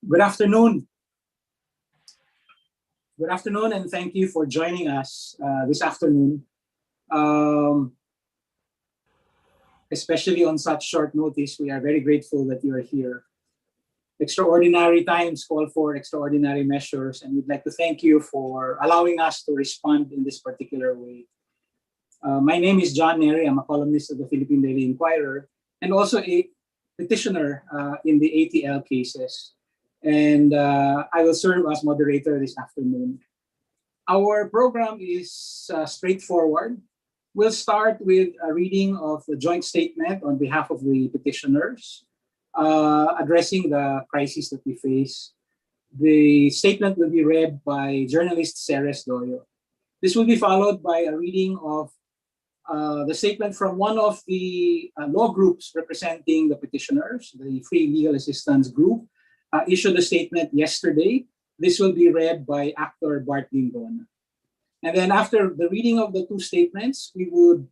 Good afternoon. Good afternoon, and thank you for joining us this afternoon, especially on such short notice. We are very grateful that you are here. Extraordinary times call for extraordinary measures, and we'd like to thank you for allowing us to respond in this particular way. My name is John Nery. I'm a columnist of the Philippine Daily Inquirer and also a petitioner in the ATL cases. And I will serve as moderator this afternoon. Our program is straightforward. We'll start with a reading of the joint statement on behalf of the petitioners, addressing the crisis that we face. The statement will be read by journalist Ceres Doyo. This will be followed by a reading of the statement from one of the law groups representing the petitioners, the Free Legal Assistance Group, issued a statement yesterday. This will be read by actor Bart Guingona. And then after the reading of the two statements, we will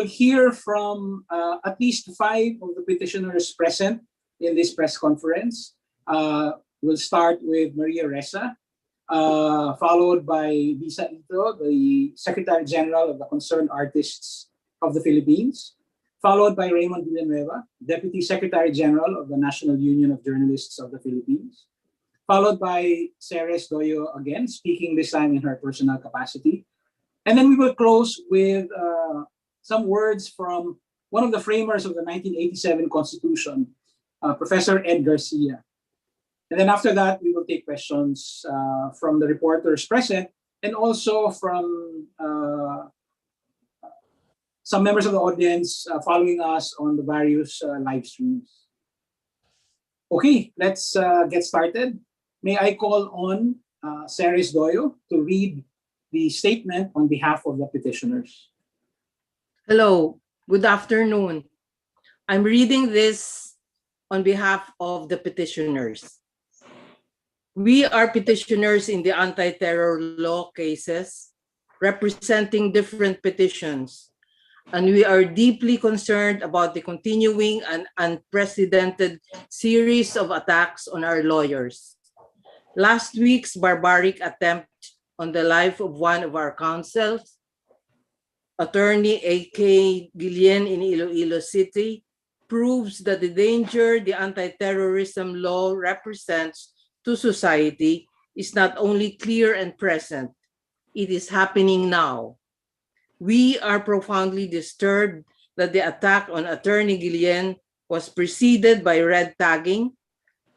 hear from at least 5 of the petitioners present in this press conference. We'll start with Maria Ressa, followed by Lisa Ito, the Secretary General of the Concerned Artists of the Philippines, followed by Raymund Villanueva, Deputy Secretary General of the National Union of Journalists of the Philippines, followed by Ceres Doyo again, speaking this time in her personal capacity. And then we will close with some words from one of the framers of the 1987 Constitution, Professor Ed Garcia. And then after that, we will take questions from the reporters present and also from some members of the audience following us on the various live streams. Okay, let's get started. May I call on Ceres Doyo to read the statement on behalf of the petitioners. Hello, good afternoon. I'm reading this on behalf of the petitioners. We are petitioners in the anti-terror law cases, representing different petitions, and we are deeply concerned about the continuing and unprecedented series of attacks on our lawyers. Last week's barbaric attempt on the life of one of our counsels, attorney A.K. Guillen in Iloilo City, proves that the danger the anti-terrorism law represents to society is not only clear and present, it is happening now. We are profoundly disturbed that the attack on attorney Guillen was preceded by red tagging,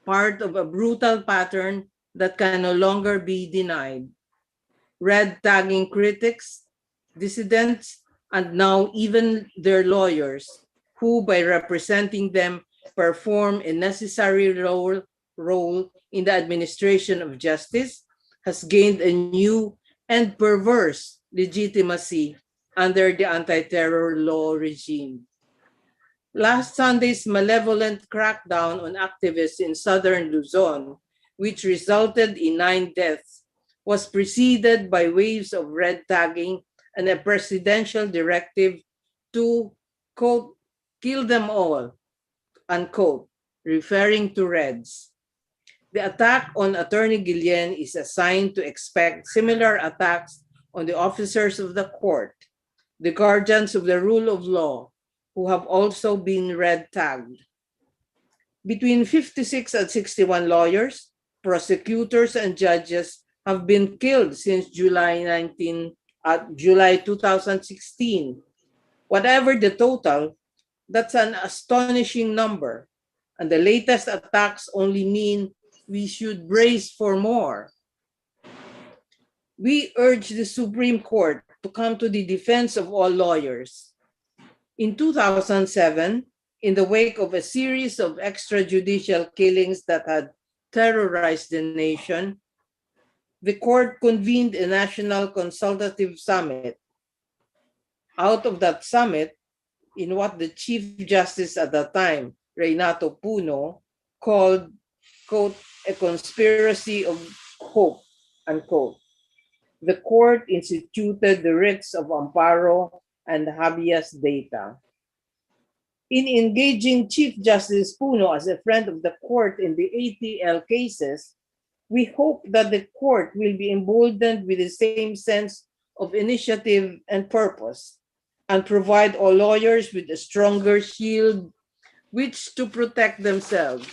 part of a brutal pattern that can no longer be denied. Red tagging critics, dissidents, and now even their lawyers, who by representing them perform a necessary role in the administration of justice, has gained a new and perverse legitimacy under the anti-terror law regime. Last Sunday's malevolent crackdown on activists in southern Luzon, which resulted in 9 deaths, was preceded by waves of red tagging and a presidential directive to, quote, kill them all, unquote, referring to Reds. The attack on attorney Guillen is a sign to expect similar attacks on the officers of the court, the guardians of the rule of law, who have also been red tagged. Between 56 and 61 lawyers, prosecutors, and judges have been killed since July 2016. Whatever the total, that's an astonishing number. And the latest attacks only mean we should brace for more. We urge the Supreme Court to come to the defense of all lawyers. In 2007, in the wake of a series of extrajudicial killings that had terrorized the nation, the court convened a national consultative summit. Out of that summit, in what the Chief Justice at the time, Renato Puno, called, quote, a conspiracy of hope, unquote, the court instituted the writs of amparo and habeas data. In engaging Chief Justice Puno as a friend of the court in the ATL cases, we hope that the court will be emboldened with the same sense of initiative and purpose, and provide all lawyers with a stronger shield which to protect themselves.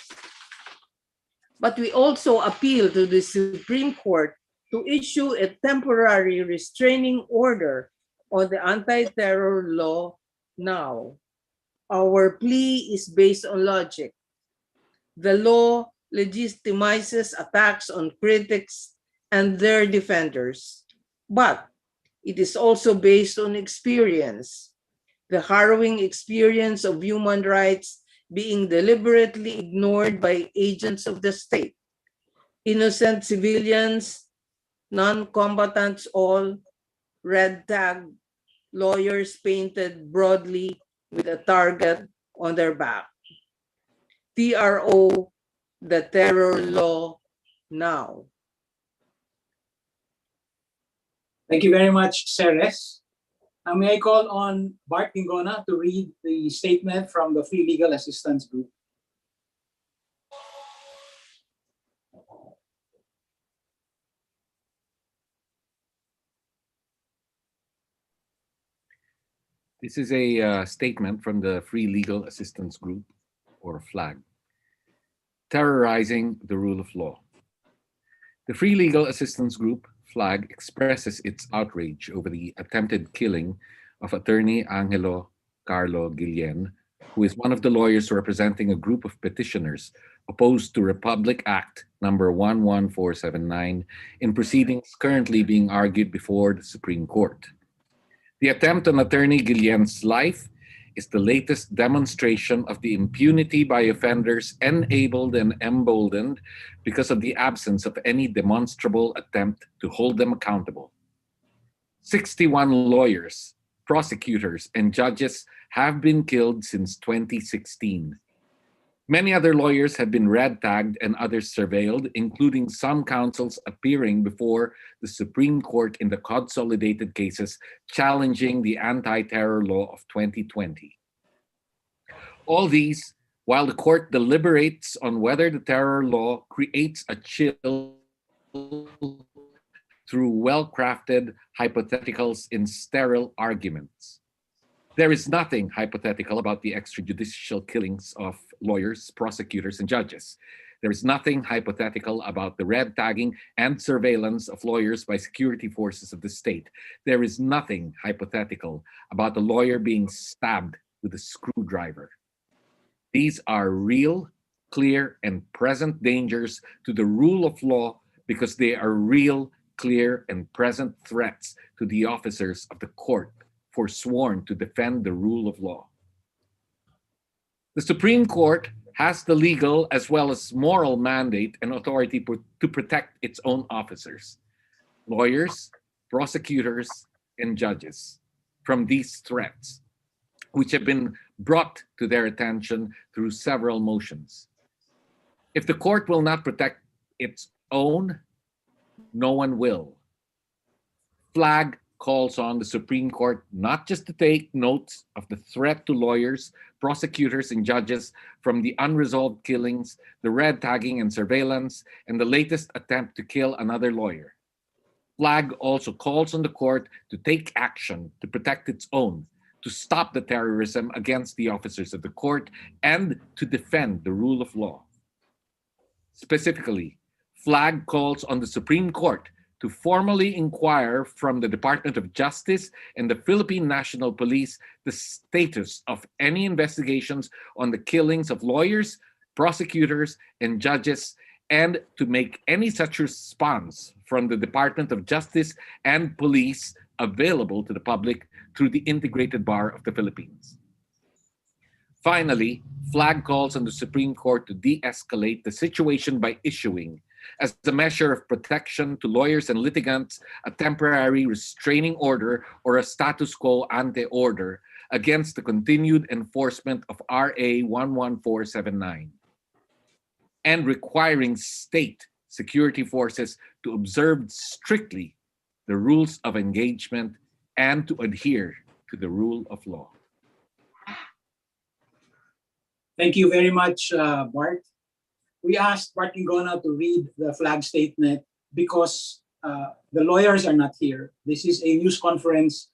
But we also appeal to the Supreme Court to issue a temporary restraining order on the anti-terror law now. Our plea is based on logic. The law legitimizes attacks on critics and their defenders, but it is also based on experience, the harrowing experience of human rights being deliberately ignored by agents of the state. Innocent civilians, non-combatants all, red tag, lawyers painted broadly with a target on their back. TRO, the terror law now. Thank you very much, Ceres. Now, may I call on Bart Guingona to read the statement from the Free Legal Assistance Group. This is a statement from the Free Legal Assistance Group, or FLAG, terrorizing the rule of law. The Free Legal Assistance Group, FLAG, expresses its outrage over the attempted killing of attorney Angelo Carlo Guillen, who is one of the lawyers representing a group of petitioners opposed to Republic Act number 11479 in proceedings currently being argued before the Supreme Court. The attempt on attorney Guillen's life is the latest demonstration of the impunity by offenders enabled and emboldened because of the absence of any demonstrable attempt to hold them accountable. 61 lawyers, prosecutors, and judges have been killed since 2016. Many other lawyers have been red-tagged and others surveilled, including some counsels appearing before the Supreme Court in the consolidated cases challenging the anti-terror law of 2020. All these while the court deliberates on whether the terror law creates a chill through well-crafted hypotheticals in sterile arguments. There is nothing hypothetical about the extrajudicial killings of lawyers, prosecutors, and judges. There is nothing hypothetical about the red tagging and surveillance of lawyers by security forces of the state. There is nothing hypothetical about a lawyer being stabbed with a screwdriver. These are real, clear, and present dangers to the rule of law because they are real, clear, and present threats to the officers of the court forsworn to defend the rule of law. The Supreme Court has the legal as well as moral mandate and authority to protect its own officers, lawyers, prosecutors, and judges from these threats, which have been brought to their attention through several motions. If the court will not protect its own, no one will. FLAG calls on the Supreme Court not just to take notes of the threat to lawyers, prosecutors, and judges from the unresolved killings, the red tagging and surveillance, and the latest attempt to kill another lawyer. FLAG also calls on the court to take action to protect its own, to stop the terrorism against the officers of the court, and to defend the rule of law. Specifically, FLAG calls on the Supreme Court to formally inquire from the Department of Justice and the Philippine National Police the status of any investigations on the killings of lawyers, prosecutors, and judges, and to make any such response from the Department of Justice and Police available to the public through the Integrated Bar of the Philippines. Finally, FLAG calls on the Supreme Court to de-escalate the situation by issuing, as a measure of protection to lawyers and litigants, a temporary restraining order or a status quo ante order against the continued enforcement of RA 11479, and requiring state security forces to observe strictly the rules of engagement and to adhere to the rule of law. Thank you very much, Bart. We asked Bart Guingona to read the flag statement because the lawyers are not here. This is a news conference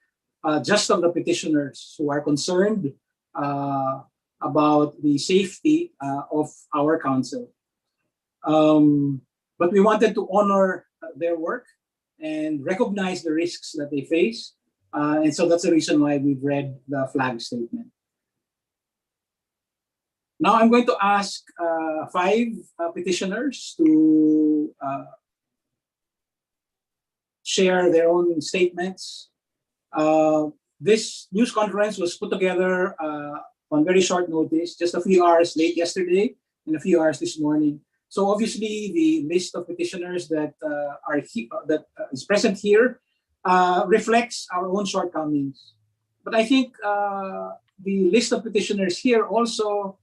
just of the petitioners who are concerned about the safety of our council. But we wanted to honor their work and recognize the risks that they face. And so that's the reason why we've read the flag statement. Now I'm going to ask 5 petitioners to share their own statements. This news conference was put together on very short notice, just a few hours late yesterday and a few hours this morning. So obviously the list of petitioners that is present here reflects our own shortcomings. But I think the list of petitioners here also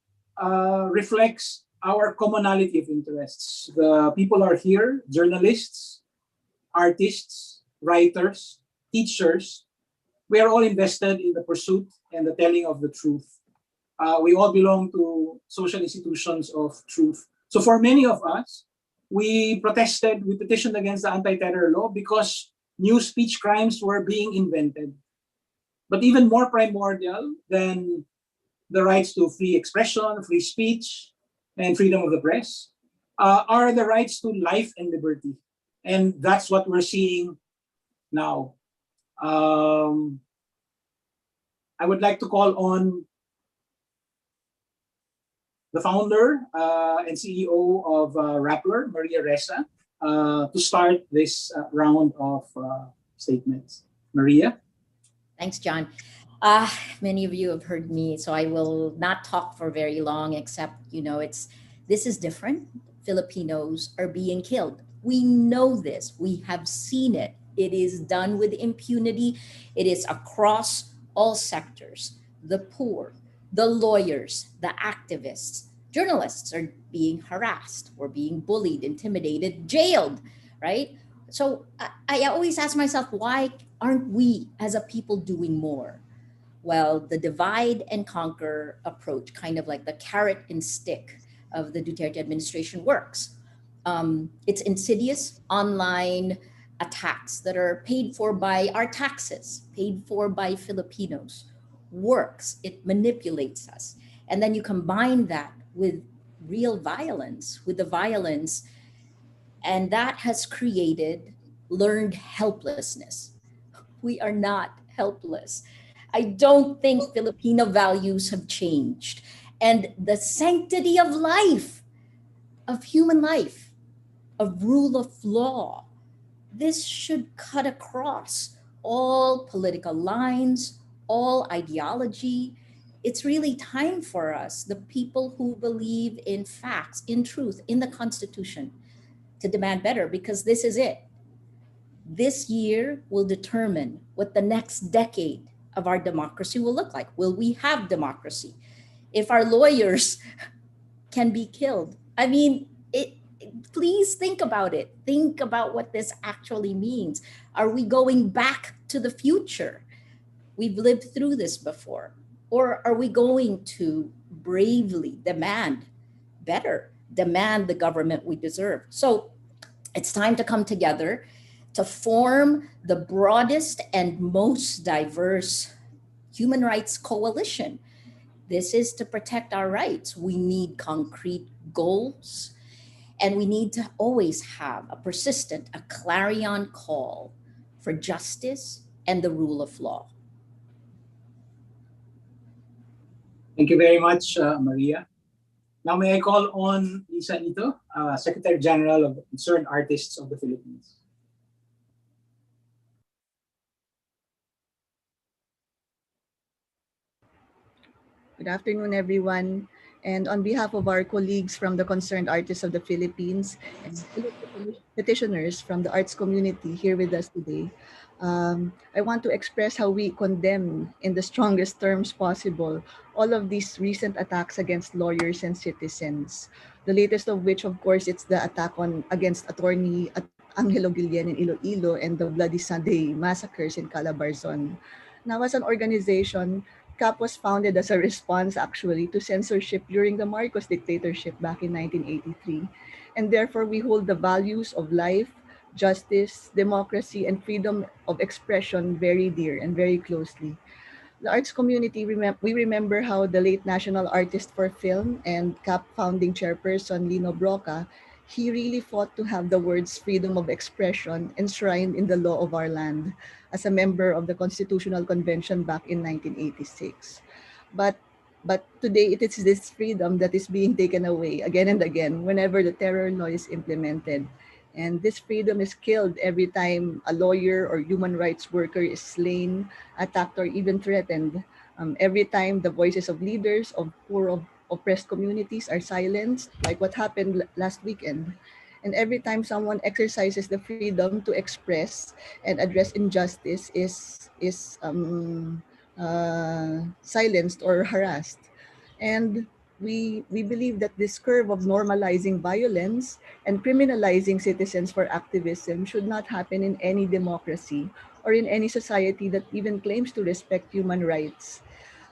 reflects our commonality of interests. The people are here, journalists, artists, writers, teachers. We are all invested in the pursuit and the telling of the truth. We all belong to social institutions of truth. So for many of us, we petitioned against the anti-terror law because new speech crimes were being invented. But even more primordial than the rights to free expression, free speech, and freedom of the press are the rights to life and liberty. And that's what we're seeing now. I would like to call on the founder and CEO of Rappler, Maria Ressa, to start this round of statements. Maria? Thanks, John. Many of you have heard me, so I will not talk for very long, except, this is different. Filipinos are being killed. We know this. We have seen it. It is done with impunity. It is across all sectors. The poor, the lawyers, the activists, journalists are being harassed or being bullied, intimidated, jailed, right? So I always ask myself, why aren't we as a people doing more? Well, the divide and conquer approach, kind of like the carrot and stick of the Duterte administration, works. It's insidious online attacks that are paid for by our taxes, paid for by Filipinos, works. It manipulates us. And then you combine that with real violence, with the violence, and that has created learned helplessness. We are not helpless. I don't think Filipino values have changed. And the sanctity of life, of human life, of rule of law, this should cut across all political lines, all ideology. It's really time for us, the people who believe in facts, in truth, in the Constitution, to demand better, because this is it. This year will determine what the next decade of our democracy will look like. Will we have democracy? If our lawyers can be killed, I mean, please think about it. Think about what this actually means. Are we going back to the future? We've lived through this before. Or are we going to bravely demand better, demand the government we deserve? So it's time to come together to form the broadest and most diverse human rights coalition. This is to protect our rights. We need concrete goals, and we need to always have a persistent, a clarion call for justice and the rule of law. Thank you very much, Maria. Now may I call on Lisa Ito, Secretary General of the Concerned Artists of the Philippines. Good afternoon, everyone. And on behalf of our colleagues from the Concerned Artists of the Philippines and petitioners from the arts community here with us today, I want to express how we condemn in the strongest terms possible all of these recent attacks against lawyers and citizens. The latest of which, of course, it's the attack against attorney Angelo Guillen in Iloilo and the Bloody Sunday massacres in Calabarzon. Now, as an organization, CAP was founded as a response, actually, to censorship during the Marcos dictatorship back in 1983. And therefore, we hold the values of life, justice, democracy, and freedom of expression very dear and very closely. The arts community, we remember how the late national artist for film and CAP founding chairperson Lino Broca, he really fought to have the words freedom of expression enshrined in the law of our land as a member of the Constitutional Convention back in 1986. But but today it is this freedom that is being taken away again and again whenever the terror law is implemented. And this freedom is killed every time a lawyer or human rights worker is slain, attacked, or even threatened. Every time the voices of leaders of poor, oppressed communities are silenced, like what happened last weekend. And every time someone exercises the freedom to express and address injustice is silenced or harassed. And we believe that this curve of normalizing violence and criminalizing citizens for activism should not happen in any democracy or in any society that even claims to respect human rights.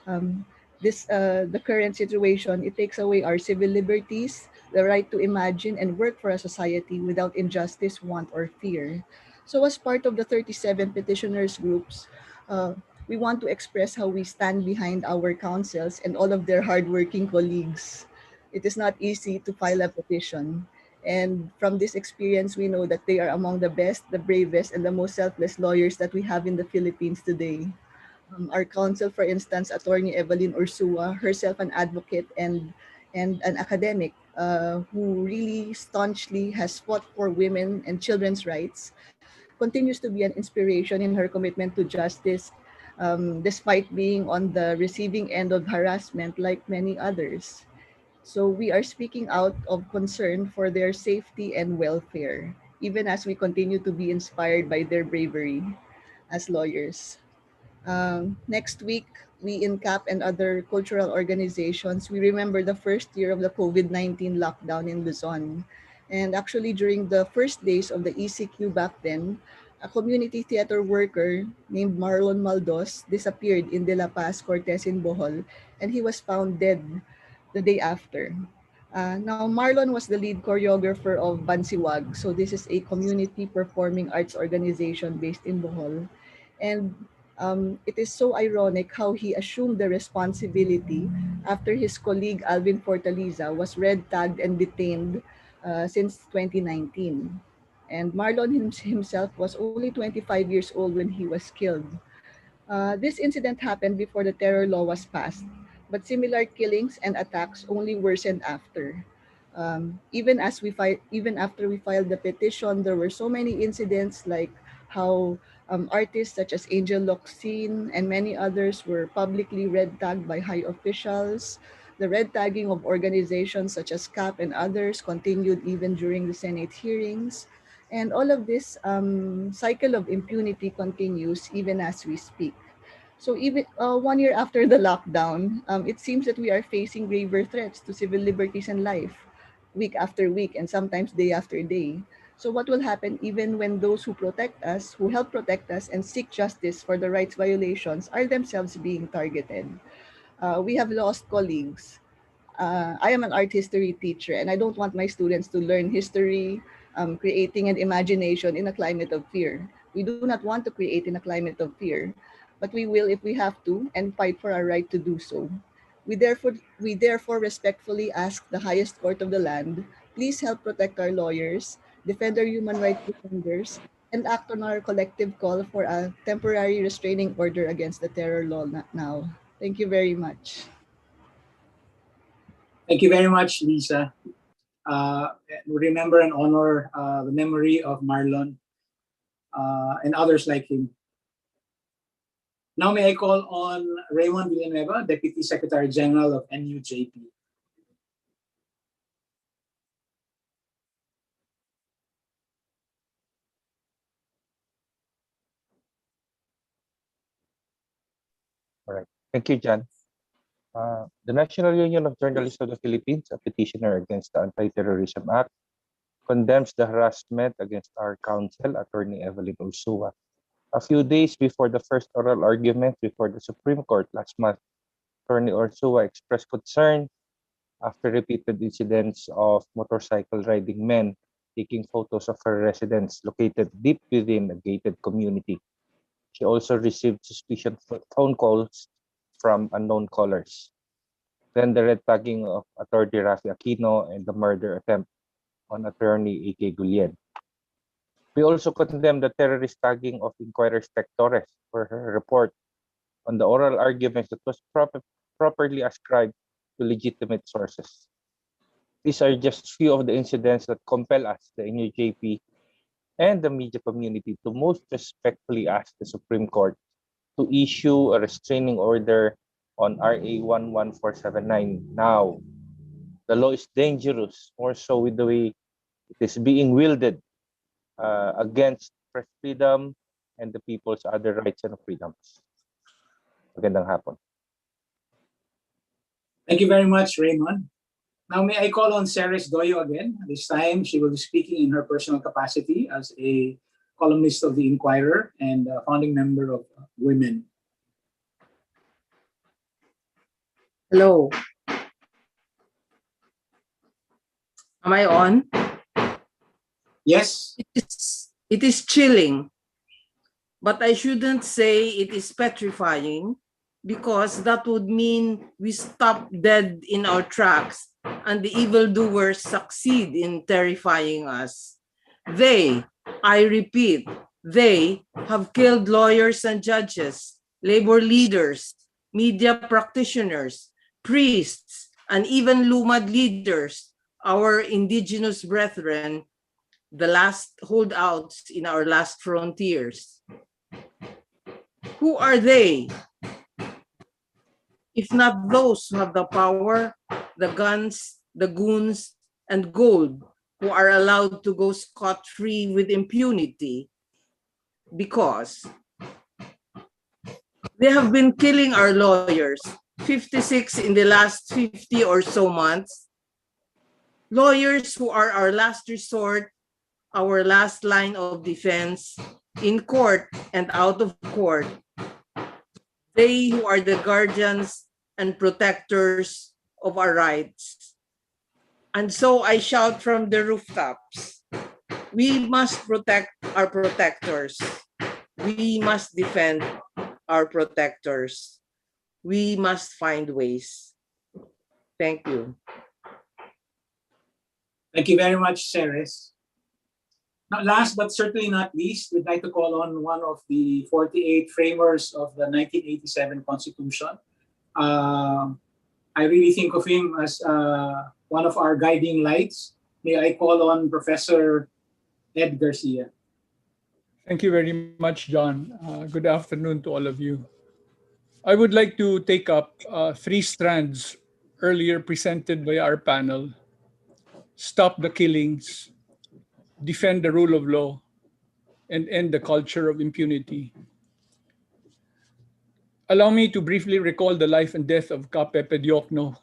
Um, the current situation, it takes away our civil liberties, the right to imagine and work for a society without injustice, want, or fear. So as part of the 37 petitioners groups, uh, we want to express how we stand behind our councils and all of their hardworking colleagues. It is not easy to file a petition. And from this experience, we know that they are among the best, the bravest, and the most selfless lawyers that we have in the Philippines today. Our counsel, for instance, Attorney Evelyn Ursua, herself an advocate and an academic who really staunchly has fought for women and children's rights, continues to be an inspiration in her commitment to justice, despite being on the receiving end of harassment like many others. So we are speaking out of concern for their safety and welfare, even as we continue to be inspired by their bravery as lawyers. Next week, we in CAP and other cultural organizations, we remember the first year of the COVID-19 lockdown in Luzon. And actually, during the first days of the ECQ back then, a community theater worker named Marlon Maldos disappeared in De La Paz, Cortes in Bohol, and he was found dead the day after. Now, Marlon was the lead choreographer of Bansiwag. So this is a community performing arts organization based in Bohol. And it is so ironic how he assumed the responsibility after his colleague Alvin Fortaliza was red tagged and detained since 2019. And Marlon himself was only 25 years old when he was killed. This incident happened before the terror law was passed, but similar killings and attacks only worsened after. Even after we filed the petition, there were so many incidents like how artists such as Angel Locsin and many others were publicly red tagged by high officials. The red tagging of organizations such as CAP and others continued even during the Senate hearings. And all of this cycle of impunity continues even as we speak. So even 1 year after the lockdown, it seems that we are facing graver threats to civil liberties and life, week after week and sometimes day after day. So what will happen even when those who protect us, who help protect us and seek justice for the rights violations are themselves being targeted? We have lost colleagues. I am an art history teacher and I don't want my students to learn history, creating an imagination in a climate of fear. We do not want to create in a climate of fear, but we will if we have to and fight for our right to do so. We therefore respectfully ask the highest court of the land, please help protect our lawyers, defend our human rights defenders, and act on our collective call for a temporary restraining order against the terror law now. Thank you very much. Thank you very much, Lisa. We remember and honor the memory of Marlon and others like him. Now may I call on Raymund Villanueva, Deputy Secretary General of NUJP. All right. Thank you, John. The National Union of Journalists of the Philippines, a petitioner against the Anti-Terrorism Act, condemns the harassment against our counsel, Attorney Evelyn Ursua. A few days before the first oral argument before the Supreme Court last month, Attorney Orsua expressed concern after repeated incidents of motorcycle riding men taking photos of her residence located deep within a gated community. She also received suspicious phone calls from unknown callers. Then the red tagging of Attorney Rafi Aquino and the murder attempt on Attorney A.K. Gullian. We also condemn the terrorist tagging of Inquirer Tech Torres for her report on the oral arguments that was properly ascribed to legitimate sources. These are just few of the incidents that compel us, the NUJP, and the media community to most respectfully ask the Supreme Court to issue a restraining order on RA 11479 now. The law is dangerous, more so with the way it is being wielded against press freedom and the people's other rights and freedoms. Magandang hapon. Thank you very much, Raymund. Now, may I call on Ceres Doyo again? This time, she will be speaking in her personal capacity as a columnist of the Inquirer and a founding member of Women. Hello. Am I on? Yes. It is chilling, but I shouldn't say it is petrifying because that would mean we stop dead in our tracks and the evildoers succeed in terrifying us. They, I repeat, they have killed lawyers and judges, labor leaders, media practitioners, priests, and even lumad leaders, our indigenous brethren, the last holdouts in our last frontiers. Who are they? If not those who have the power, the guns, the goons, and gold, who are allowed to go scot-free with impunity because they have been killing our lawyers, 56 in the last 50 or so months. Lawyers who are our last resort, our last line of defense in court and out of court. They who are the guardians and protectors of our rights. And so I shout from the rooftops, we must protect our protectors. We must defend our protectors. We must find ways. Thank you. Thank you very much, Ceres. Now, last but certainly not least, we'd like to call on one of the 48 framers of the 1987 Constitution. I really think of him as one of our guiding lights. May I call on Professor Ed Garcia. Thank you very much, John. Good afternoon to all of you. I would like to take up three strands earlier presented by our panel: stop the killings, defend the rule of law, and end the culture of impunity. Allow me to briefly recall the life and death of Ka Pepe Diokno,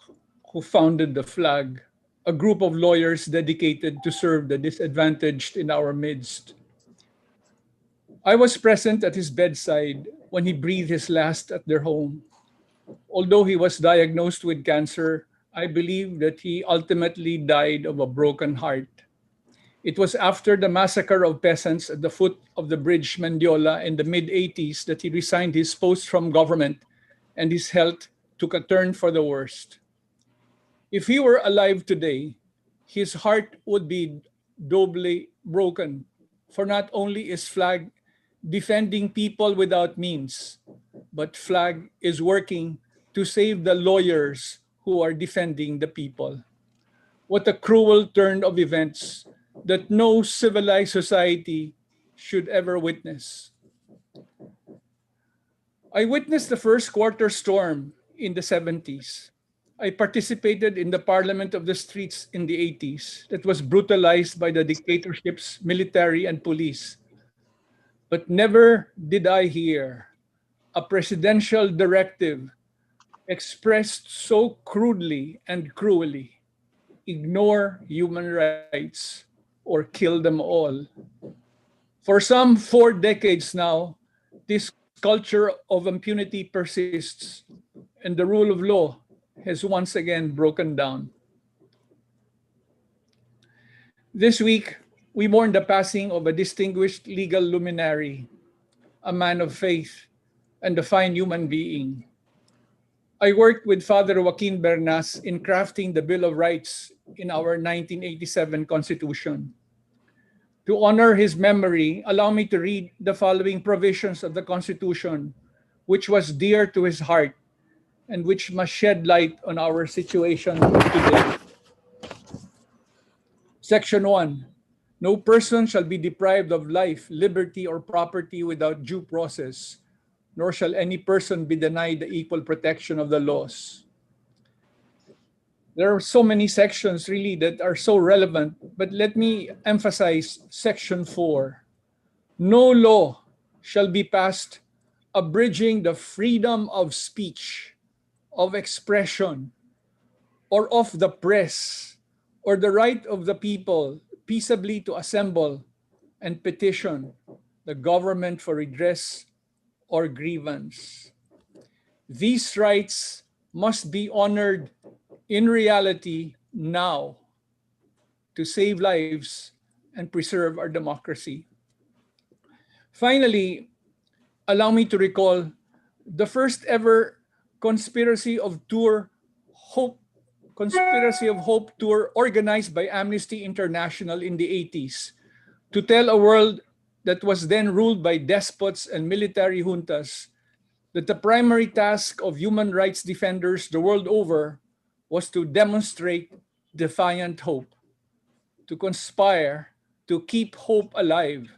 who founded the FLAG, a group of lawyers dedicated to serve the disadvantaged in our midst. I was present at his bedside when he breathed his last at their home. Although he was diagnosed with cancer, I believe that he ultimately died of a broken heart. It was after the massacre of peasants at the foot of the bridge Mendiola in the mid-80s that he resigned his post from government and his health took a turn for the worst. If he were alive today, his heart would be doubly broken, for not only is FLAG defending people without means, but FLAG is working to save the lawyers who are defending the people. What a cruel turn of events that no civilized society should ever witness. I witnessed the first quarter storm in the 70s. I participated in the Parliament of the Streets in the 80s that was brutalized by the dictatorships, military, and police. But never did I hear a presidential directive expressed so crudely and cruelly: ignore human rights or kill them all. For some 4 decades now, this culture of impunity persists, and the rule of law has once again broken down. This week, we mourn the passing of a distinguished legal luminary, a man of faith, and a fine human being. I worked with Father Joaquin Bernas in crafting the Bill of Rights in our 1987 Constitution. To honor his memory, allow me to read the following provisions of the Constitution, which was dear to his heart and which must shed light on our situation today. Section 1. No person shall be deprived of life, liberty, or property without due process, nor shall any person be denied the equal protection of the laws. There are so many sections really that are so relevant, but let me emphasize Section 4. No law shall be passed abridging the freedom of speech, of expression, or of the press, or the right of the people peaceably to assemble and petition the government for redress or grievance. These rights must be honored in reality now to save lives and preserve our democracy. Finally, allow me to recall the first ever Conspiracy of Hope tour organized by Amnesty International in the 80s to tell a world that was then ruled by despots and military juntas that the primary task of human rights defenders the world over was to demonstrate defiant hope, to conspire to keep hope alive,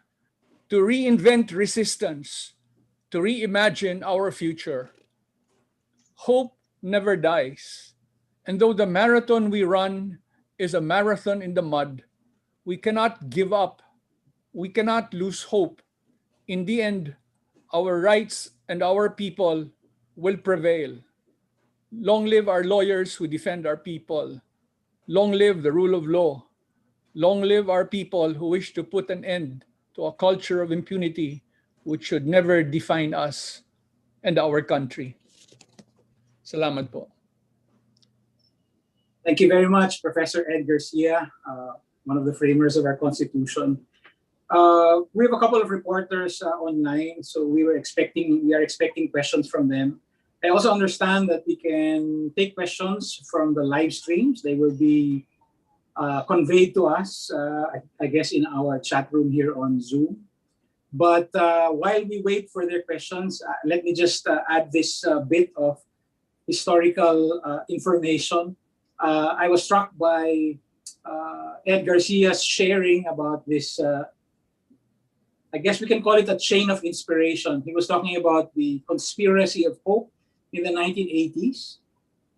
to reinvent resistance, to reimagine our future. Hope never dies. And though the marathon we run is a marathon in the mud, we cannot give up. We cannot lose hope. In the end, our rights and our people will prevail. Long live our lawyers who defend our people. Long live the rule of law. Long live our people who wish to put an end to a culture of impunity which should never define us and our country. Salamat po. Thank you very much, Professor Ed Garcia, one of the framers of our Constitution. We have a couple of reporters online, so we are expecting questions from them. I also understand that we can take questions from the live streams. They will be conveyed to us, I guess, in our chat room here on Zoom. But while we wait for their questions, let me just add this bit of historical information. I was struck by Ed Garcia's sharing about this, I guess we can call it a chain of inspiration. He was talking about the conspiracy of hope in the 1980s.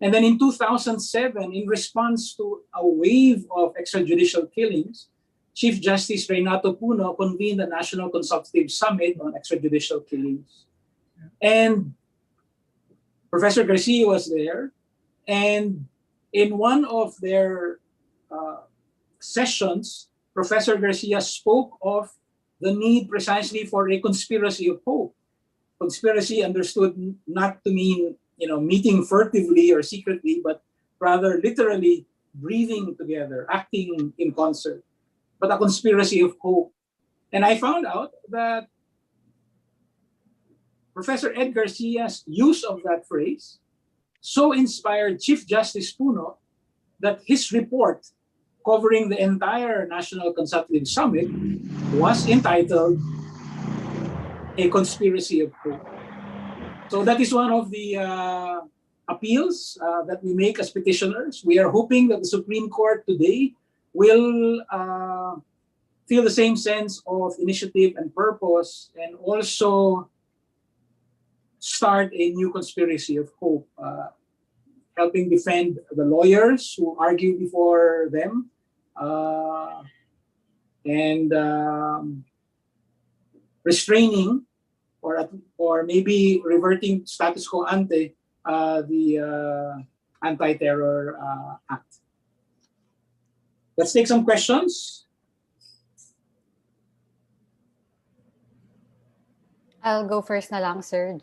And then in 2007, in response to a wave of extrajudicial killings, Chief Justice Renato Puno convened a National Consultative Summit on Extrajudicial Killings. And Professor Garcia was there. And in one of their sessions, Professor Garcia spoke of the need precisely for a conspiracy of hope. Conspiracy understood not to mean, meeting furtively or secretly, but rather literally breathing together, acting in concert, but a conspiracy of hope. And I found out that Professor Ed Garcia's use of that phrase so inspired Chief Justice Puno that his report covering the entire National Consultative Summit was entitled A Conspiracy of Hope. So that is one of the appeals that we make as petitioners. We are hoping that the Supreme Court today will feel the same sense of initiative and purpose and also start a new conspiracy of hope, helping defend the lawyers who argue before them, and restraining or maybe reverting status quo ante the Anti-Terror Act. Let's take some questions. I'll go first na lang, sir.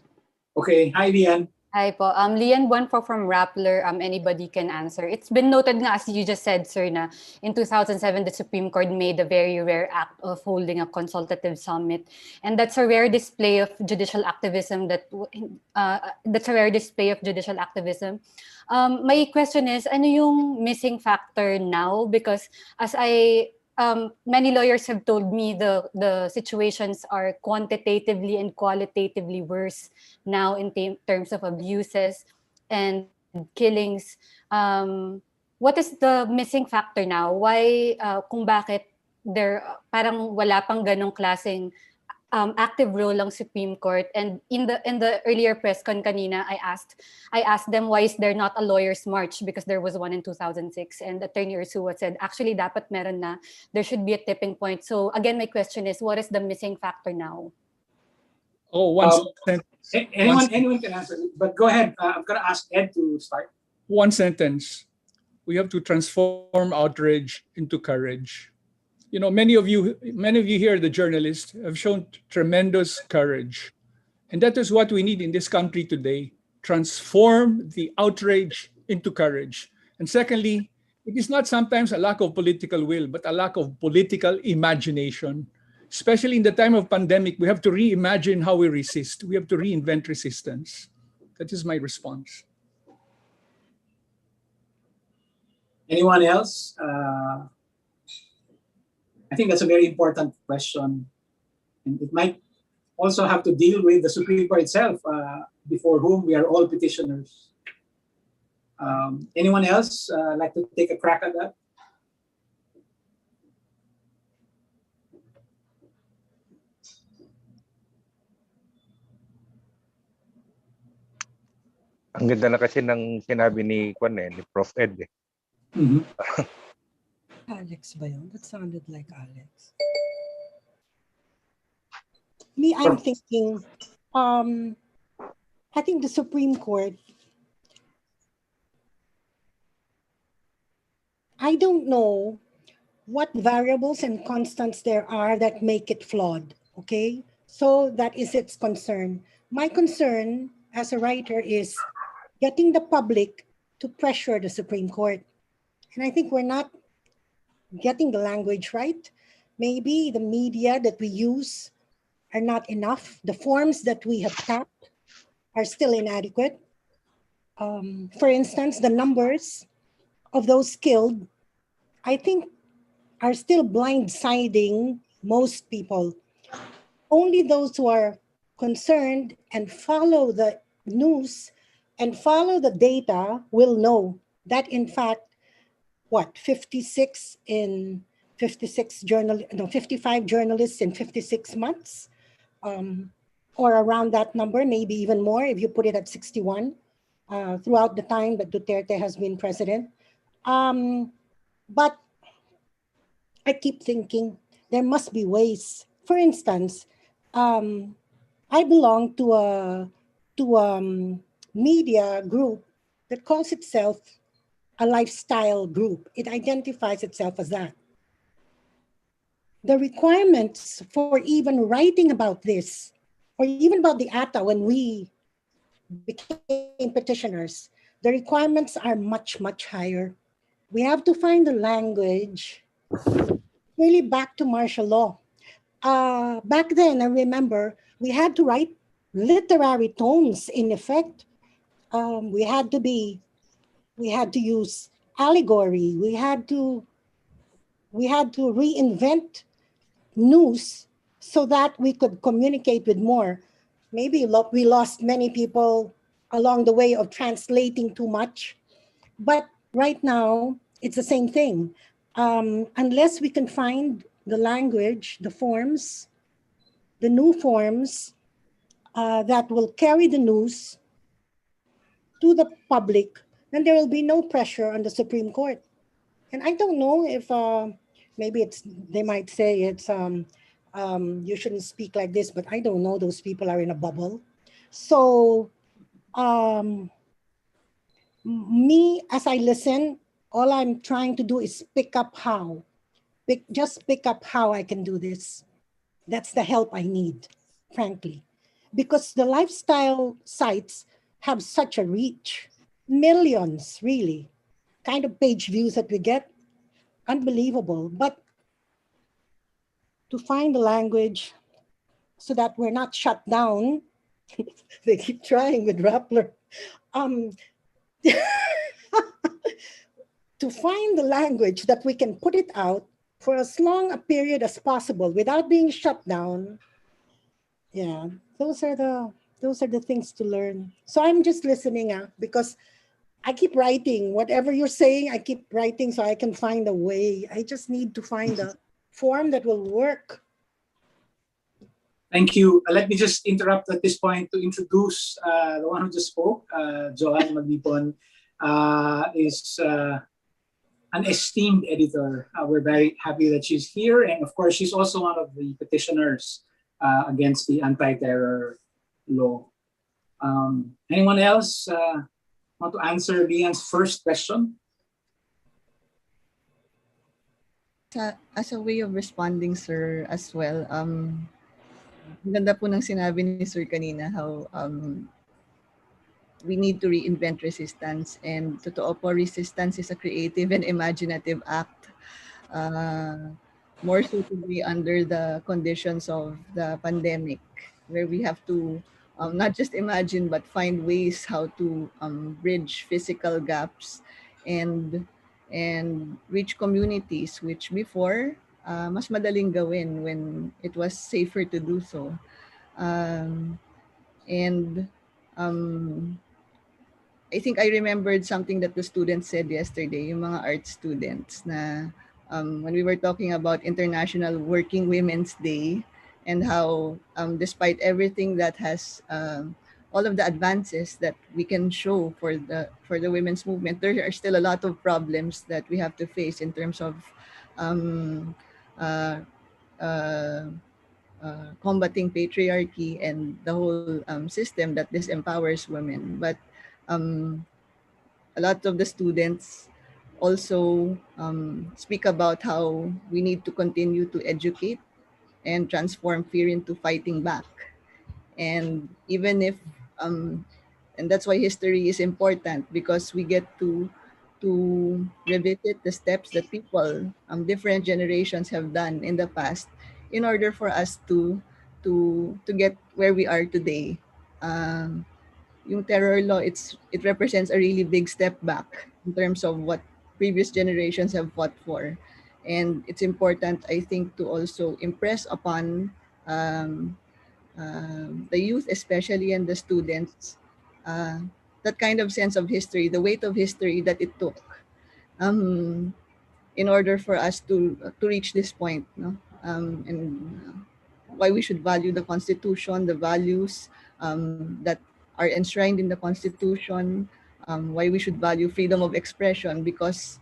Okay. Hi, Lian. Hi po. Lian Buan po from Rappler. Anybody can answer. It's been noted nga, as you just said, sir, na in 2007, the Supreme Court made a very rare act of holding a consultative summit. And that's a rare display of judicial activism My question is, ano yung missing factor now? Because as many lawyers have told me the situations are quantitatively and qualitatively worse now in terms of abuses and killings. What is the missing factor now? Why, kung bakit parang wala pang ganong klaseng active role ng Supreme Court? And in the earlier press con kanina, I asked them why is there not a lawyers' march, because there was one in 2006, and Attorney Ursua said actually dapat meron na, there should be a tipping point. So again, my question is, what is the missing factor now? Oh, Anyone can answer, but go ahead. I'm gonna ask Ed to start. one sentence. We have to transform outrage into courage. You know, many of you here, the journalists, have shown tremendous courage. And that is what we need in this country today. Transform the outrage into courage. And secondly, it is not sometimes a lack of political will, but a lack of political imagination. Especially in the time of pandemic, we have to reimagine how we resist. We have to reinvent resistance. That is my response. Anyone else? I think that's a very important question, and it might also have to deal with the Supreme Court itself, before whom we are all petitioners. Anyone else like to take a crack at that? Ang ganda na kasi ng sinabi ni Prof. Ed. Mm-hmm. Alex ba yun? That sounded like Alex. Me, I'm thinking, I think the Supreme Court, I don't know what variables and constants there are that make it flawed, okay? So that is its concern. My concern as a writer is getting the public to pressure the Supreme Court. And I think we're not getting the language right. Maybe the media that we use are not enough. The forms that we have tapped are still inadequate. For instance, the numbers of those killed, I think, are still blindsiding most people. Only those who are concerned and follow the news and follow the data will know that, in fact, 55 journalists in 56 months, or around that number, maybe even more if you put it at 61 throughout the time that Duterte has been president. But I keep thinking there must be ways. For instance, I belong to a media group that calls itself a lifestyle group. It identifies itself as that. The requirements for even writing about this, or even about the ATA when we became petitioners, the requirements are much, much higher. We have to find the language really back to martial law. Back then, I remember, we had to write literary tomes, in effect. We had to use allegory. We had to reinvent news so that we could communicate with more. Maybe we lost many people along the way of translating too much. But right now, it's the same thing. Unless we can find the language, the forms, the new forms that will carry the news to the public, then there will be no pressure on the Supreme Court. And I don't know if maybe they might say it's you shouldn't speak like this, but I don't know. Those people are in a bubble. So me, as I listen, all I'm trying to do is pick up how I can do this. That's the help I need, frankly, because the lifestyle sites have such a reach. Millions, really. Kind of page views that we get, unbelievable. But to find the language so that we're not shut down, they keep trying with Rappler. To find the language that we can put it out for as long a period as possible without being shut down. Yeah, those are the things to learn. So I'm just listening because I keep writing. Whatever you're saying, I keep writing so I can find a way. I just need to find a form that will work. Thank you. Let me just interrupt at this point to introduce the one who just spoke. Joanne Maglipon is an esteemed editor. We're very happy that she's here. And of course, she's also one of the petitioners against the anti-terror law. Anyone else want to answer Lian's first question? As a way of responding, sir, as well, ganda po ng sinabi ni Sir kanina, how we need to reinvent resistance. And totoo po, resistance is a creative and imaginative act. More suitably under the conditions of the pandemic, where we have to not just imagine, but find ways how to bridge physical gaps and reach communities, which before, mas madaling gawin when it was safer to do so. I think I remembered something that the students said yesterday, yung mga art students, na when we were talking about International Working Women's Day and how despite everything that has all of the advances that we can show for the women's movement, there are still a lot of problems that we have to face in terms of combating patriarchy and the whole system that disempowers women. But a lot of the students also speak about how we need to continue to educate and transform fear into fighting back. And even if, and that's why history is important, because we get to revisit the steps that people, different generations have done in the past in order for us to get where we are today. Yung terror law, it represents a really big step back in terms of what previous generations have fought for. And it's important, I think, to also impress upon the youth, especially, and the students, that kind of sense of history, the weight of history that it took in order for us to reach this point, no? And why we should value the Constitution, the values that are enshrined in the Constitution, why we should value freedom of expression, because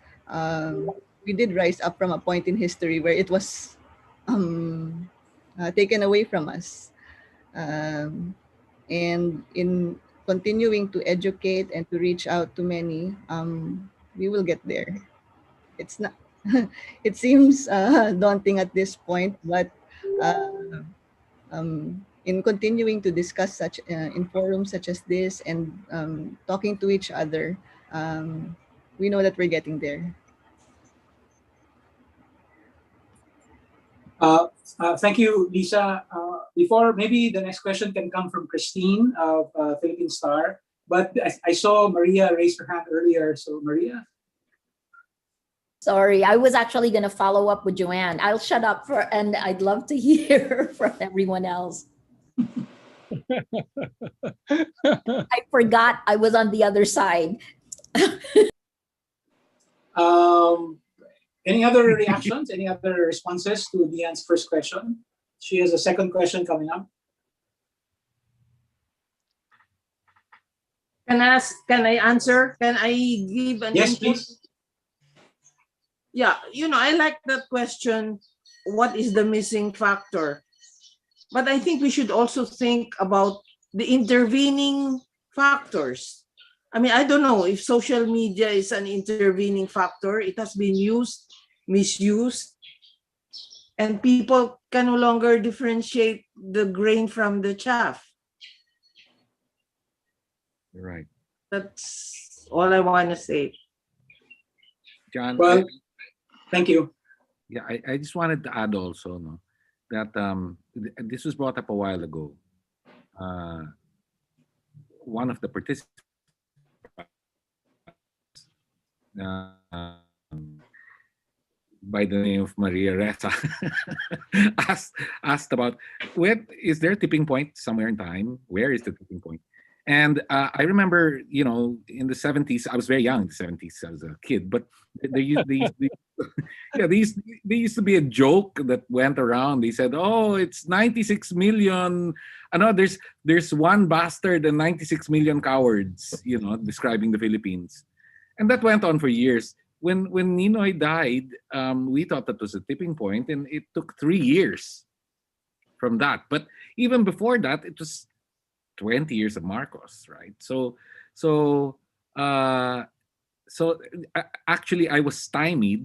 we did rise up from a point in history where it was taken away from us. And in continuing to educate and to reach out to many, we will get there. It's not, it seems daunting at this point, but in continuing to discuss such in forums such as this and talking to each other, we know that we're getting there. Thank you, Lisa. Before, maybe the next question can come from Christine of Philippine Star, but I saw Maria raise her hand earlier. So Maria. Sorry, I was actually going to follow up with Joanne. I'll shut up and I'd love to hear from everyone else. I forgot I was on the other side. Any other reactions? Any other responses to Lian's first question? She has a second question coming up. Can I answer? Can I give an Yes, input? please. Yeah, I like that question. What is the missing factor? But I think we should also think about the intervening factors. I mean, I don't know if social media is an intervening factor. It has been used, misused, and people can no longer differentiate the grain from the chaff. You're right. That's all I want to say. John, Well, thank you. yeah, I just wanted to add also, no, that this was brought up a while ago. One of the participants by the name of Maria Ressa asked about, where is there a tipping point somewhere in time? Where is the tipping point? And I remember, in the 70s, I was very young in the 70s as a kid, but there used to be a joke that went around. They said, "Oh, it's 96 million. I know there's one bastard and 96 million cowards," describing the Philippines. And that went on for years. When Ninoy died, we thought that was a tipping point, and it took 3 years from that. But even before that, it was 20 years of Marcos, right? Actually, I was stymied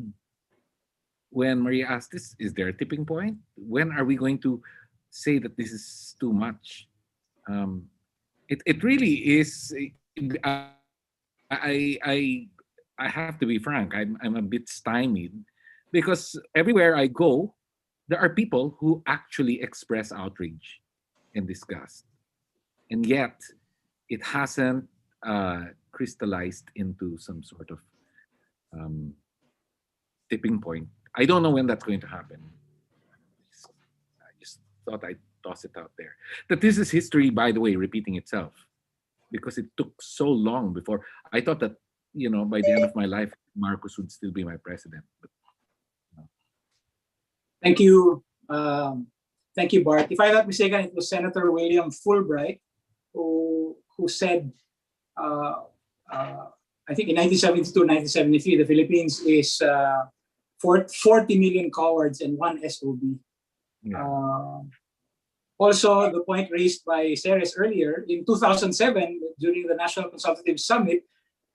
when Maria asked this: is there a tipping point? When are we going to say that this is too much? It really is. I have to be frank. I'm a bit stymied because everywhere I go, there are people who actually express outrage and disgust, and yet it hasn't crystallized into some sort of tipping point. I don't know when that's going to happen. I just thought I'd toss it out there. That this is history, by the way, repeating itself, because it took so long before. I thought that, by the end of my life, Marcos would still be my president. But, Thank you. Thank you, Bart. If I'm not mistaken, it was Senator William Fulbright who said, I think in 1972, 1973, the Philippines is 40 million cowards and 1 SOB. yeah. Also, the point raised by Ceres earlier, in 2007, during the National Consultative Summit,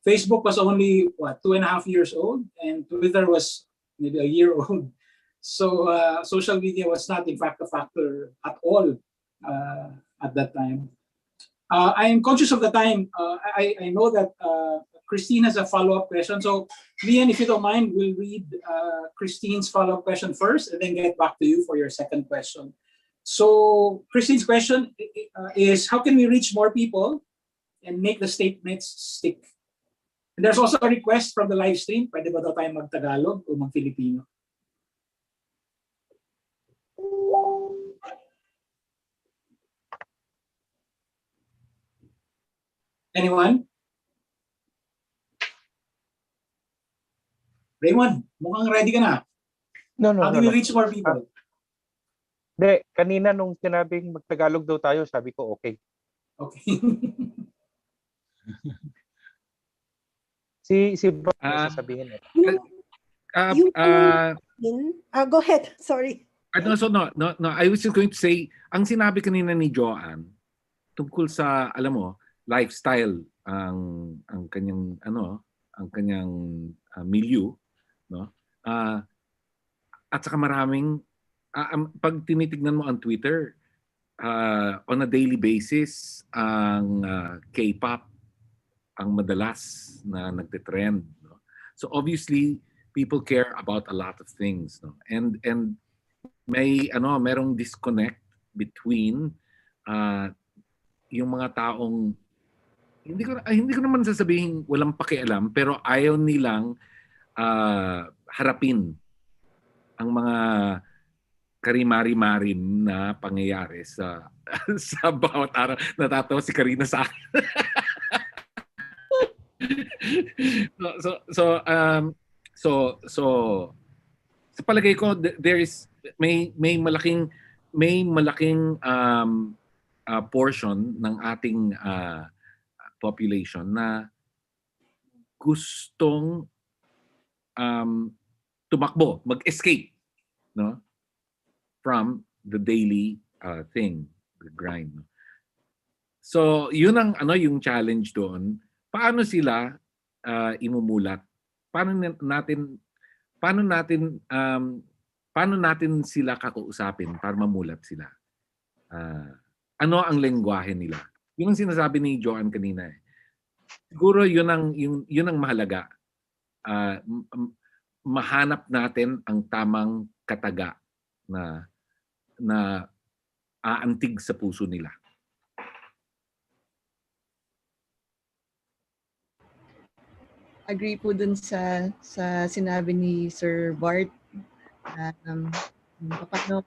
Facebook was only, 2.5 years old, and Twitter was maybe a year old. So social media was not, in fact, a factor at all at that time. I am conscious of the time. I know that Christine has a follow-up question. So, Lian, if you don't mind, we'll read Christine's follow-up question first and then get back to you for your second question. So, Christine's question is, how can we reach more people and make the statements stick? And there's also a request from the live stream. Pwede ba daw tayo mag-Tagalog o mag-Filipino? Anyone? Raymond, mukhang ready ka na. No. How do we reach more people? Hindi, kanina nung sinabing mag-Tagalog daw tayo, sabi ko okay. Okay. Si Bart sasabihin eh. Go ahead. Sorry. No. I was just going to say, ang sinabi kanina ni Joanne tungkol sa, alam mo, lifestyle ang kanyang milieu, no? At saka maraming pag tinitignan mo ang Twitter, on a daily basis ang K-pop ang madalas na nagte-trend, no? So obviously people care about a lot of things, no? And merong disconnect between yung mga taong hindi ko naman sasabihin walang pakialam, pero ayaw nilang harapin ang mga karimari-marin na pangyayari sa bawat araw. Natatawa si Karina sa akin. So sa palagay ko there is may malaking portion ng ating population na gustong tumakbo, mag-escape, no, from the daily thing, the grind. So yun ang yung challenge doon. Paano sila imumulat? Paano natin sila kakausapin para mamulat sila? Ano ang lengguwahe nila? Yung sinasabi ni Joanne kanina, Siguro yun ang mahalaga. Mahanap natin ang tamang kataga na aantig sa puso nila. Agree po dun sa sinabi ni Sir Bart. Paano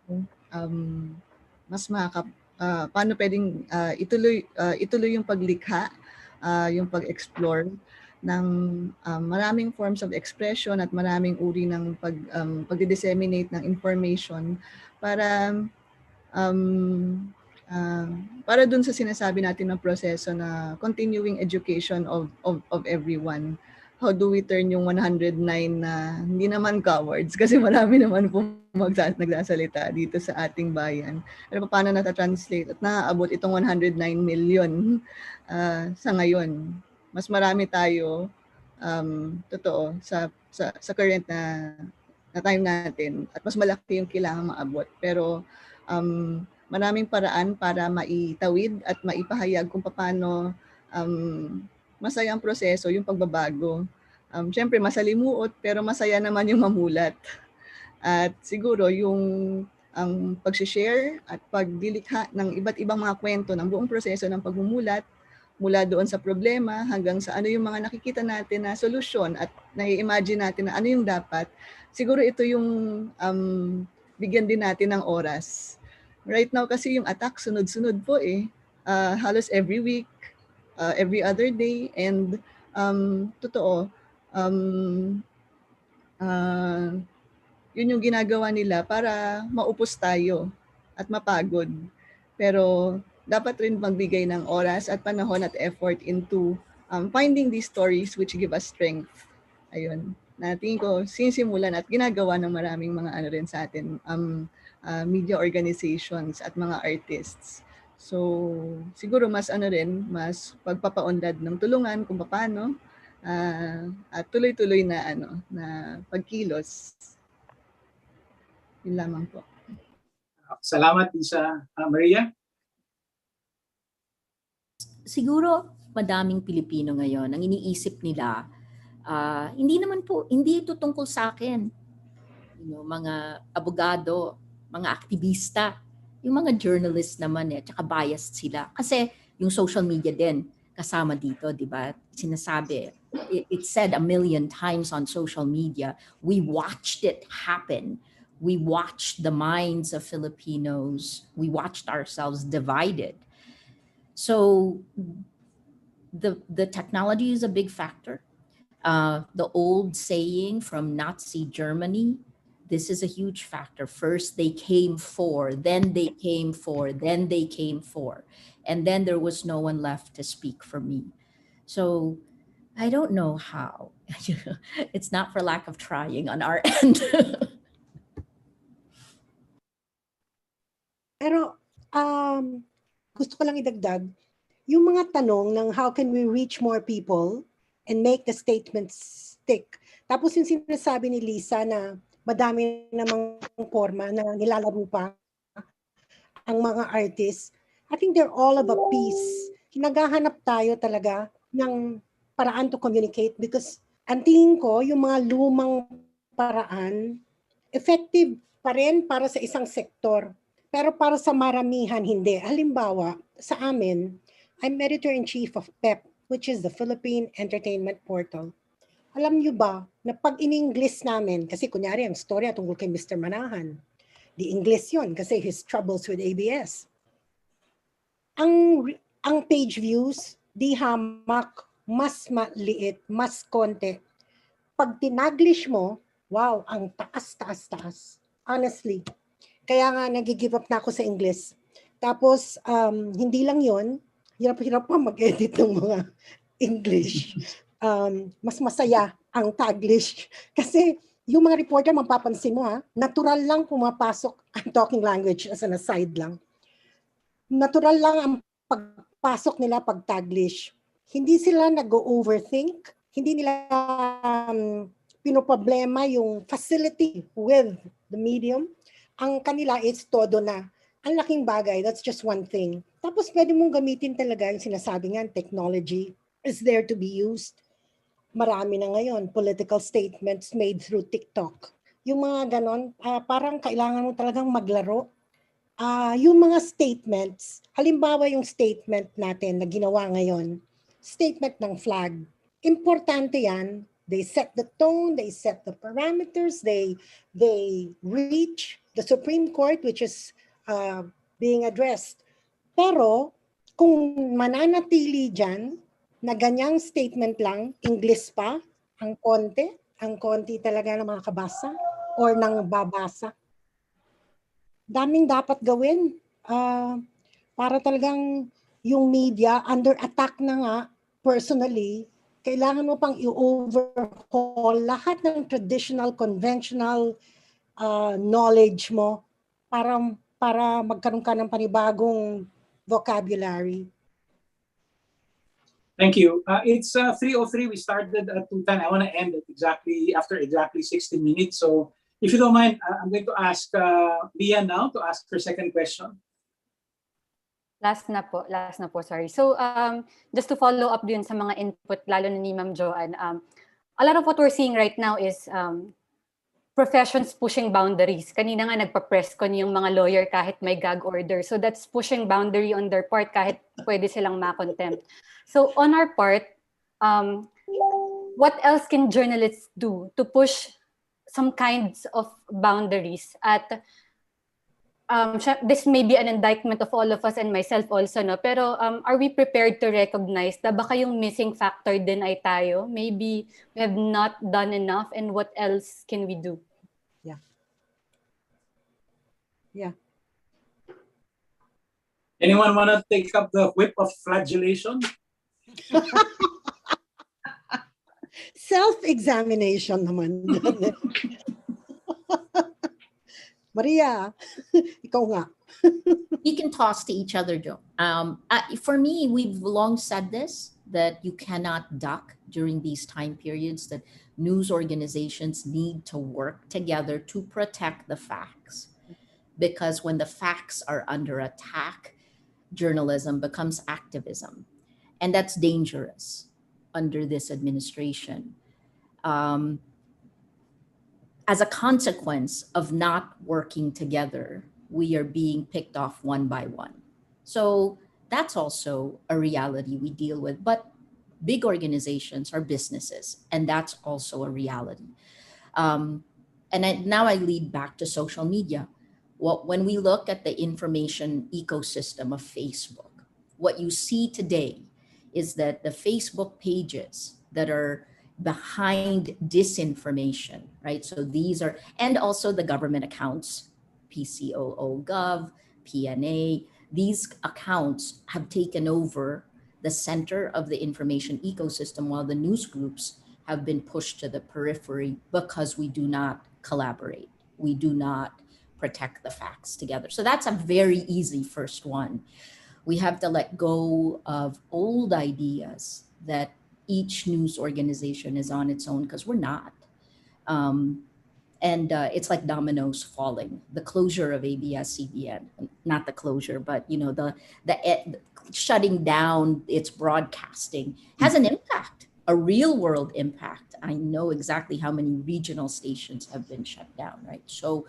mas paano pwedeng ituloy yung paglikha, yung pag-explore ng maraming forms of expression at maraming uri ng pag-disseminate ng information para dun sa sinasabi natin ng proseso na continuing education of everyone. How do we turn yung 109 na hindi naman cowards kasi marami naman po nagsasalita dito sa ating bayan. Pero paano nata-translate at naaabot itong 109 million sa ngayon? Mas marami tayo totoo sa current na time natin at mas malaki yung kailangan maabot. Pero maraming paraan para maitawid at maipahayag kung paano masaya ang proseso, yung pagbabago. Siyempre, masalimuot, pero masaya naman yung mamulat. At siguro, yung ang pag-share at pagdilikha ng iba't ibang mga kwento ng buong proseso ng pagmumulat, mula doon sa problema hanggang sa ano yung mga nakikita natin na solusyon at nai-imagine natin na ano yung dapat, siguro ito yung bigyan din natin ng oras. Right now kasi yung attack sunod-sunod po halos every week, every other day, and totoo, yun yung ginagawa nila para maupos tayo at mapagod. Pero dapat rin magbigay ng oras at panahon at effort into finding these stories which give us strength. Ayun. Na tingin ko sinisimulan at ginagawa ng maraming mga ano rin sa atin, media organizations at mga artists. So siguro mas ano rin, mas pagpapaunlad ng tulungan kung paano at tuloy-tuloy na na pagkilos. Yun lamang po. Salamat, Lisa. Maria? Siguro madaming Pilipino ngayon ang iniisip nila, hindi ito tungkol sa akin. Mga abogado, mga aktivista, yung mga journalist naman tsaka biased sila. Kasi yung social media din kasama dito, di ba? Sinasabi, it's said a million times on social media, we watched it happen. We watched the minds of Filipinos. We watched ourselves divided. So the technology is a big factor. The old saying from Nazi Germany, this is a huge factor. First they came for, then they came for, then they came for. And then there was no one left to speak for me. So I don't know how. It's not for lack of trying on our end. Pero gusto ko lang idagdag, yung mga tanong ng how can we reach more people and make the statements stick. Tapos yung sinasabi ni Lisa na madami namang forma na nilalaro pa ang mga artists, I think they're all of a piece. Naghahanap tayo talaga ng paraan to communicate because ang tingin ko, yung mga lumang paraan, effective pa rin para sa isang sektor. Pero para sa maramihan, hindi. Halimbawa, sa amin, I'm editor-in-chief of PEP, which is the Philippine Entertainment Portal. Alam niyo ba na pag in-English namin, kasi kunyari ang storya tungkol kay Mr. Manahan, di English yun kasi his troubles with ABS. Ang page views, di hamak, mas maliit, mas konti. Pag tinaglish mo, wow, ang taas. Honestly. Kaya nga nag-give up na ako sa English. Tapos, hindi lang yon, hirap pa mag-edit ng mga English. Mas masaya ang Taglish. Kasi yung mga reporter, mapapansin mo natural lang pumapasok ang talking language as an aside lang. Natural lang ang pagpasok nila pag Taglish. Hindi sila nag-overthink. Hindi nila pinoproblema yung facility with the medium. Ang kanila is todo na. Ang laking bagay, that's just one thing. Tapos pwede mong gamitin talaga yung sinasabi nga, technology is there to be used. Marami na ngayon, political statements made through TikTok. Yung mga ganon, parang kailangan mo talagang maglaro. Yung mga statements, halimbawa yung statement natin na ginawa ngayon, statement ng flag, importante yan. They set the tone, they set the parameters, they reach the Supreme Court, which is being addressed. Pero kung mananatili dyan, na ganyang statement lang, English pa, ang konti talaga ng mga kabasa or nang babasa. Daming dapat gawin para talagang yung media under attack na nga, personally, kailangan mo pang i-overhaul lahat ng traditional, conventional knowledge mo para magkaroon ka ng panibagong vocabulary. Thank you. It's 3:03. We started at 2:10. I want to end at after exactly 60 minutes. So if you don't mind, I'm going to ask Bia now to ask her second question. Last na po, sorry. So just to follow up dun sa mga input, lalo na ni Ma'am Joanne, a lot of what we're seeing right now is professions pushing boundaries. Kanina nga nagpa-press con yung mga lawyer kahit may gag order. So that's pushing boundary on their part kahit pwede silang ma-contempt. So on our part, what else can journalists do to push some kinds of boundaries? At this may be an indictment of all of us and myself also, no? Pero are we prepared to recognize na baka yung missing factor din ay tayo? Maybe we have not done enough, and what else can we do? Yeah. Anyone want to take up the whip of flagellation? Self-examination naman. Maria, ikaw nga. We can toss to each other, Joe. For me, we've long said this, that you cannot duck during these time periods, that news organizations need to work together to protect the facts. Because when the facts are under attack, journalism becomes activism. And that's dangerous under this administration. As a consequence of not working together, we are being picked off one by one. So that's also a reality we deal with. But big organizations are businesses, and that's also a reality. Now I lead back to social media. When we look at the information ecosystem of Facebook, what you see today is that the Facebook pages that are behind disinformation, right? So these are, and also the government accounts, PCOO.gov, PNA, these accounts have taken over the center of the information ecosystem, while the news groups have been pushed to the periphery because we do not collaborate. We do not protect the facts together. So that's a very easy first one. We have to let go of old ideas that each news organization is on its own, because we're not. It's like dominoes falling. The closure of ABS-CBN, not the closure, but the shutting down its broadcasting has an impact, a real world impact. I know exactly how many regional stations have been shut down, right? So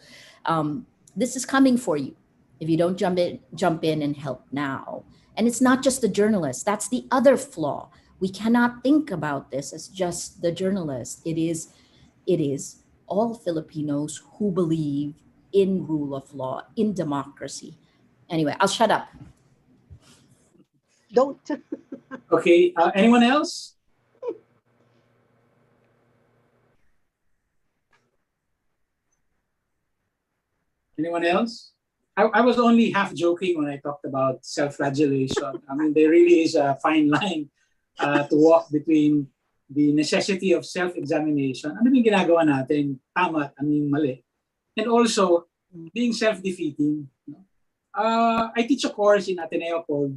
this is coming for you if you don't jump in and help now. And it's not just the journalists. That's the other flaw. We cannot think about this as just the journalists. It is all Filipinos who believe in rule of law, in democracy. Anyway, I'll shut up. Don't. Okay, anyone else? Anyone else? I was only half joking when I talked about self-flagellation. I mean, there really is a fine line to walk between the necessity of self-examination. Ano yung ginagawa natin? Tama, ano yung mali? And also, being self-defeating. I teach a course in Ateneo called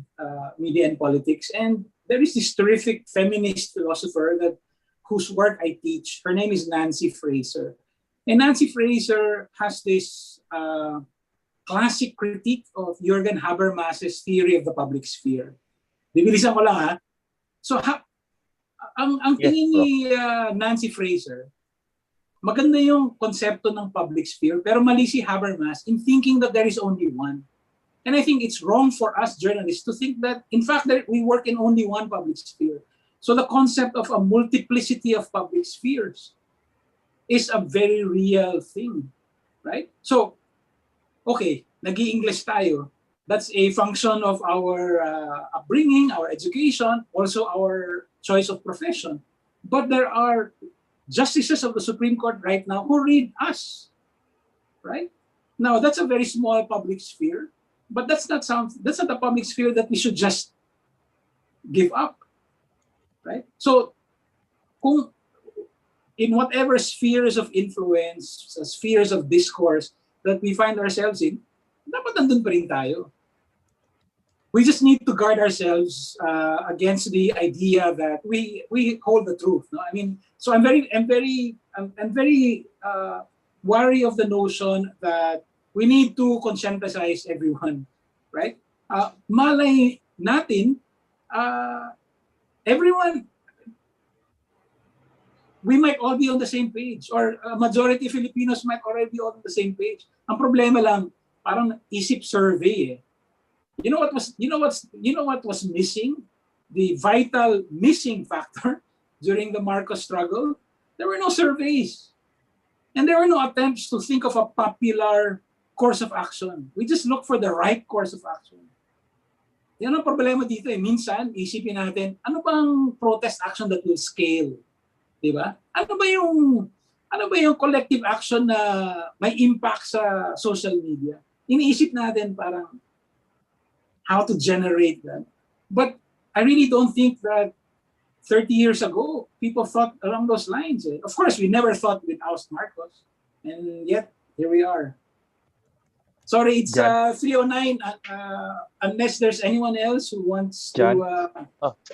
Media and Politics, and there is this terrific feminist philosopher whose work I teach. Her name is Nancy Fraser. And Nancy Fraser has this classic critique of Jürgen Habermas's theory of the public sphere. Bibilisan ko lang ha. So Ang Yes, tingin bro. ni Nancy Fraser, maganda yung konsepto ng public sphere, pero mali si Habermas in thinking that there is only one. And I think it's wrong for us journalists to think that, in fact, that we work in only one public sphere. So the concept of a multiplicity of public spheres is a very real thing, right? So, okay, nag-i-English tayo. That's a function of our upbringing, our education, also our choice of profession. But there are justices of the Supreme Court right now who read us, right? Now, that's a very small public sphere, but that's not a public sphere that we should just give up, right? So, kung in whatever spheres of influence, spheres of discourse that we find ourselves in, dapat nandun pa rin tayo. We just need to guard ourselves against the idea that we hold the truth. No? I mean, so I'm very wary of the notion that we need to conscientize everyone, right? Malay natin, everyone, we might all be on the same page, or a majority of Filipinos might already be on the same page. Ang problema lang, parang isip survey eh. You know what was missing? The vital missing factor during the Marcos struggle? There were no surveys. And there were no attempts to think of a popular course of action. We just look for the right course of action. Yan ang problema dito eh. Minsan, isipin natin, ano bang protest action that will scale? Diba? Ano ba yung collective action na may impact sa social media? Iniisip natin parang how to generate that. But I really don't think that 30 years ago, people thought along those lines. Eh. Of course, we never thought we'd oust Marcos. And yet, here we are. Sorry, it's 3:09. Unless there's anyone else who wants to...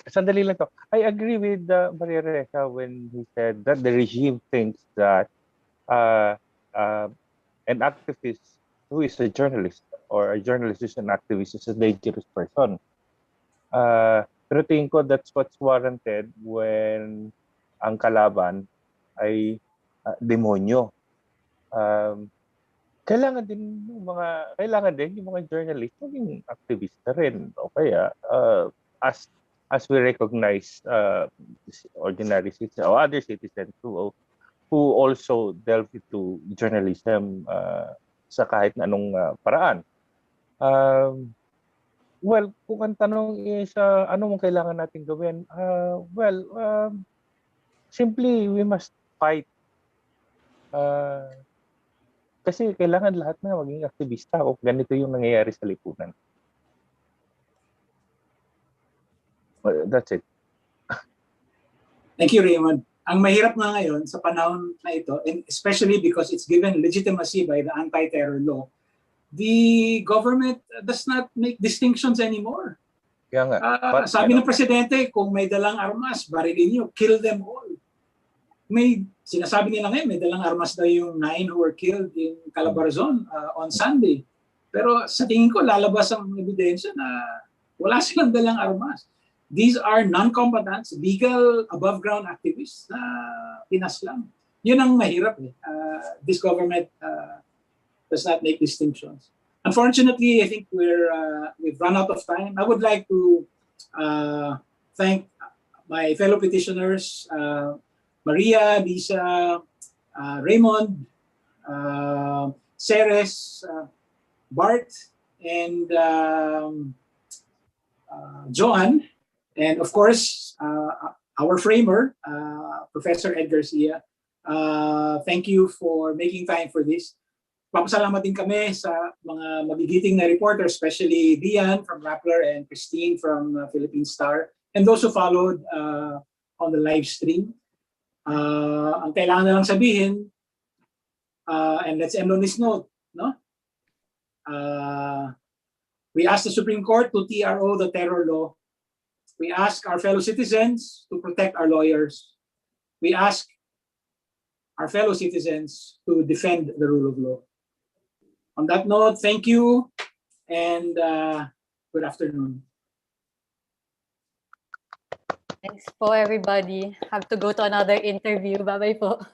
Sandali lang to. I agree with Maria Ressa when he said that the regime thinks that an activist who is a journalist or a journalist who's an activist is a dangerous person. Pero tingin ko that's what's warranted when ang kalaban ay demonyo. Kailangan din yung mga journalist maging activista rin. O kaya as we recognize ordinary citizens or other citizens who also delve into journalism sa kahit na anong paraan. Well, kung ang tanong is ano mong kailangan natin gawin? Simply we must fight. Kasi kailangan lahat na maging aktivista o ganito yung nangyayari sa lipunan. Well, that's it. Thank you, Raymond. Ang mahirap nga ngayon sa panahon na ito, and especially because it's given legitimacy by the anti-terror law, the government does not make distinctions anymore. Kaya nga. Sabi ng presidente, kung may dalang armas, barilin nyo, kill them all. Sinasabi nila ngayon, may dalang armas daw yung 9 who were killed in Calabarzon on Sunday. Pero sa tingin ko, lalabas ang ebidensya na wala silang dalang armas. These are non-combatants, legal above-ground activists na pinaslang. Yun ang mahirap eh. This government does not make distinctions. Unfortunately, I think we've run out of time. I would like to thank my fellow petitioners, Maria, Lisa, Raymond, Ceres, Bart, and John, and of course, our framer, Professor Ed Garcia. Thank you for making time for this. Papasalamat din kami sa mga magigiting na reporters, especially Dian from Rappler and Christine from Philippine Star, and those who followed on the live stream. Ang kailangan na lang sabihin, and let's end on this note, no? We ask the Supreme Court to TRO the terror law. We ask our fellow citizens to protect our lawyers. We ask our fellow citizens to defend the rule of law. On that note, thank you and good afternoon. Thanks po, everybody. Have to go to another interview. Bye-bye po.